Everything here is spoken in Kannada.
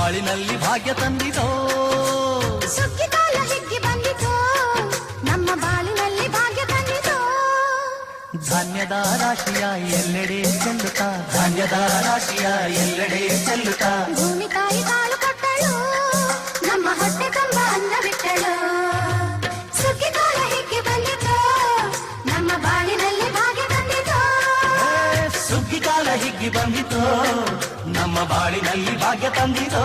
ಬಾಳಿನಲ್ಲಿ ಭಾಗ್ಯ ತಂದಿತೋ. ಸುಗ್ಗಿ ಕಾಲ ಹಿಗ್ಗಿ ಬಂದಿತೋ, ನಮ್ಮ ಬಾಳಿನಲ್ಲಿ ಭಾಗ್ಯ ತಂದಿತೋ. ಧಾನ್ಯದ ರಾಶಿಯ ಎಲ್ಲೆಡೆ ಚೆಲ್ಲುತ್ತಾ, ಧಾನ್ಯದ ರಾಶಿಯ ಎಲ್ಲೆಡೆ ಚೆಲ್ಲುತ್ತಾ, ಭೂಮಿ ತಾಯಿ ಕಾಳು ಕೊಟ್ಟಳು, ನಮ್ಮ ಹೊಟ್ಟೆ ತುಂಬ ಅನ್ನ ಬಿಟ್ಟಳು. ಸುಗ್ಗಿ ಕಾಲ ಹಿಗ್ಗಿ ಬಂದಿತೋ, ನಮ್ಮ ಬಾಳಿನಲ್ಲಿ ಭಾಗ್ಯ ತಂದಿತೋ. ಸುಗ್ಗಿ ಕಾಲ ಹಿಗ್ಗಿ ಬಂದಿತೋ, ನಮ್ಮ ಬಾಳಿನಲ್ಲಿ ಭಾಗ್ಯ ತಂದಿತೋ.